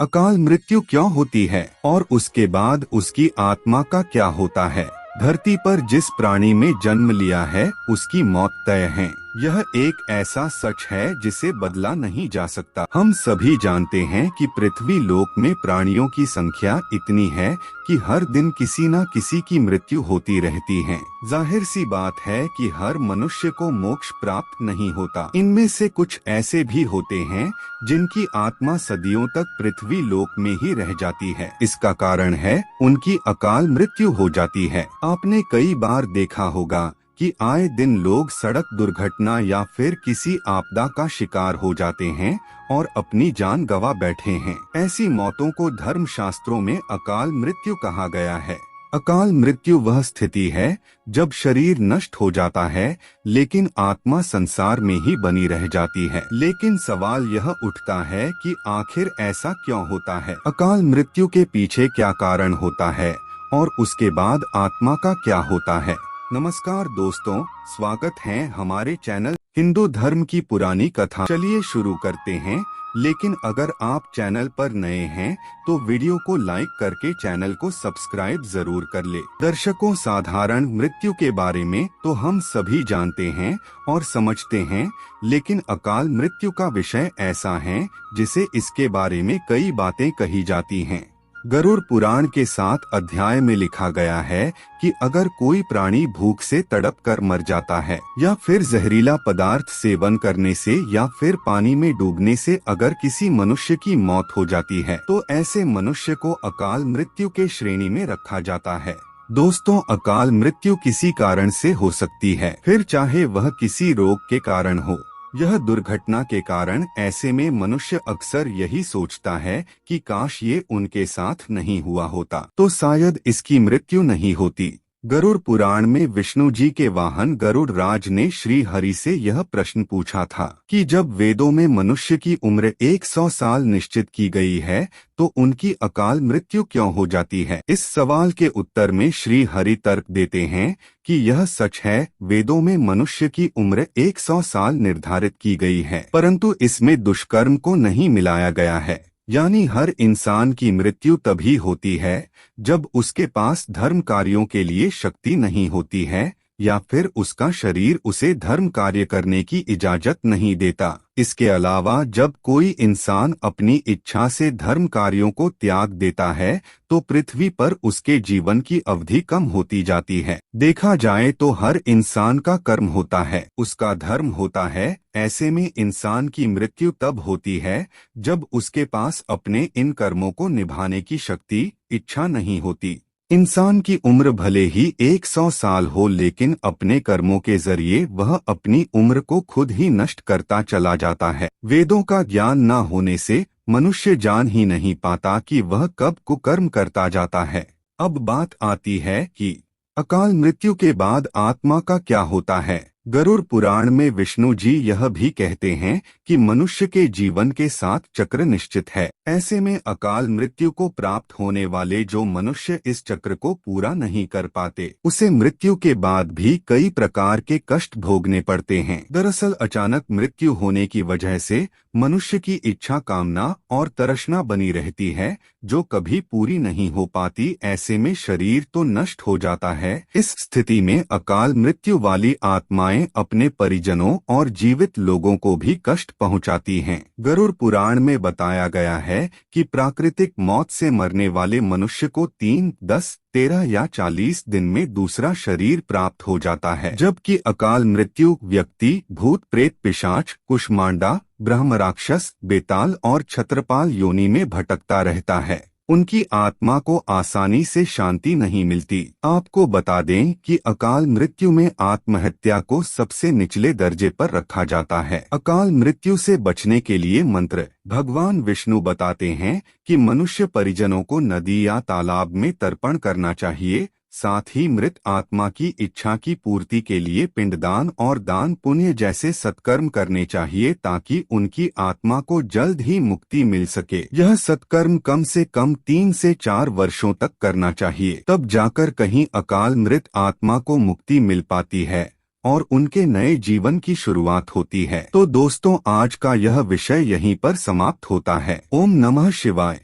अकाल मृत्यु क्यों होती है और उसके बाद उसकी आत्मा का क्या होता है। धरती पर जिस प्राणी में जन्म लिया है उसकी मौत तय है। यह एक ऐसा सच है जिसे बदला नहीं जा सकता। हम सभी जानते हैं कि पृथ्वी लोक में प्राणियों की संख्या इतनी है कि हर दिन किसी न किसी की मृत्यु होती रहती है। जाहिर सी बात है कि हर मनुष्य को मोक्ष प्राप्त नहीं होता। इनमें से कुछ ऐसे भी होते हैं जिनकी आत्मा सदियों तक पृथ्वी लोक में ही रह जाती है। इसका कारण है उनकी अकाल मृत्यु हो जाती है। आपने कई बार देखा होगा कि आए दिन लोग सड़क दुर्घटना या फिर किसी आपदा का शिकार हो जाते हैं और अपनी जान गंवा बैठे हैं। ऐसी मौतों को धर्म शास्त्रों में अकाल मृत्यु कहा गया है। अकाल मृत्यु वह स्थिति है जब शरीर नष्ट हो जाता है लेकिन आत्मा संसार में ही बनी रह जाती है। लेकिन सवाल यह उठता है कि आखिर ऐसा क्यों होता है। अकाल मृत्यु के पीछे क्या कारण होता है और उसके बाद आत्मा का क्या होता है। नमस्कार दोस्तों, स्वागत है हमारे चैनल हिंदू धर्म की पुरानी कथा। चलिए शुरू करते हैं। लेकिन अगर आप चैनल पर नए हैं तो वीडियो को लाइक करके चैनल को सब्सक्राइब जरूर कर ले। दर्शकों, साधारण मृत्यु के बारे में तो हम सभी जानते हैं और समझते हैं, लेकिन अकाल मृत्यु का विषय ऐसा है जिसे इसके बारे में कई बातें कही जाती हैं। गरुड़ पुराण के 7 अध्याय में लिखा गया है कि अगर कोई प्राणी भूख से तड़प कर मर जाता है या फिर जहरीला पदार्थ सेवन करने से या फिर पानी में डूबने से अगर किसी मनुष्य की मौत हो जाती है तो ऐसे मनुष्य को अकाल मृत्यु के श्रेणी में रखा जाता है। दोस्तों, अकाल मृत्यु किसी कारण से हो सकती है, फिर चाहे वह किसी रोग के कारण हो, यह दुर्घटना के कारण। ऐसे में मनुष्य अक्सर यही सोचता है कि काश ये उनके साथ नहीं हुआ होता तो शायद इसकी मृत्यु नहीं होती। गरुड़ पुराण में विष्णु जी के वाहन गरुड़ राज ने श्री हरि से यह प्रश्न पूछा था कि जब वेदों में मनुष्य की उम्र 100 साल निश्चित की गई है तो उनकी अकाल मृत्यु क्यों हो जाती है। इस सवाल के उत्तर में श्री हरि तर्क देते हैं कि यह सच है, वेदों में मनुष्य की उम्र 100 साल निर्धारित की गई है, परंतु इसमें दुष्कर्म को नहीं मिलाया गया है। यानी हर इंसान की मृत्यु तभी होती है जब उसके पास धर्म कार्यों के लिए शक्ति नहीं होती है या फिर उसका शरीर उसे धर्म कार्य करने की इजाजत नहीं देता। इसके अलावा जब कोई इंसान अपनी इच्छा से धर्म कार्यों को त्याग देता है तो पृथ्वी पर उसके जीवन की अवधि कम होती जाती है। देखा जाए तो हर इंसान का कर्म होता है, उसका धर्म होता है। ऐसे में इंसान की मृत्यु तब होती है जब उसके पास अपने इन कर्मों को निभाने की शक्ति, इच्छा नहीं होती। इंसान की उम्र भले ही 100 साल हो, लेकिन अपने कर्मों के जरिए वह अपनी उम्र को खुद ही नष्ट करता चला जाता है। वेदों का ज्ञान न होने से मनुष्य जान ही नहीं पाता कि वह कब कुकर्म करता जाता है। अब बात आती है कि अकाल मृत्यु के बाद आत्मा का क्या होता है। गरुड़ पुराण में विष्णु जी यह भी कहते हैं कि मनुष्य के जीवन के 7 चक्र निश्चित है। ऐसे में अकाल मृत्यु को प्राप्त होने वाले जो मनुष्य इस चक्र को पूरा नहीं कर पाते उसे मृत्यु के बाद भी कई प्रकार के कष्ट भोगने पड़ते हैं। दरअसल अचानक मृत्यु होने की वजह से मनुष्य की इच्छा, कामना और तृष्णा बनी रहती है जो कभी पूरी नहीं हो पाती। ऐसे में शरीर तो नष्ट हो जाता है। इस स्थिति में अकाल मृत्यु वाली आत्माएं अपने परिजनों और जीवित लोगों को भी कष्ट पहुंचाती हैं। गरुड़ पुराण में बताया गया है कि प्राकृतिक मौत से मरने वाले मनुष्य को 3, 10, 13 या 40 दिन में दूसरा शरीर प्राप्त हो जाता है, जबकि अकाल मृत्यु व्यक्ति भूत, प्रेत, पिशाच, कुष्मांडा, ब्रह्म, राक्षस, बेताल और छत्रपाल योनि में भटकता रहता है। उनकी आत्मा को आसानी से शांति नहीं मिलती। आपको बता दें कि अकाल मृत्यु में आत्महत्या को सबसे निचले दर्जे पर रखा जाता है। अकाल मृत्यु से बचने के लिए मंत्र भगवान विष्णु बताते हैं कि मनुष्य परिजनों को नदी या तालाब में तर्पण करना चाहिए। साथ ही मृत आत्मा की इच्छा की पूर्ति के लिए पिंडदान और दान पुण्य जैसे सत्कर्म करने चाहिए ताकि उनकी आत्मा को जल्द ही मुक्ति मिल सके। यह सत्कर्म कम से कम 3 से 4 वर्षों तक करना चाहिए, तब जाकर कहीं अकाल मृत आत्मा को मुक्ति मिल पाती है और उनके नए जीवन की शुरुआत होती है। तो दोस्तों, आज का यह विषय यहीं पर समाप्त होता है। ओम नमः शिवाय।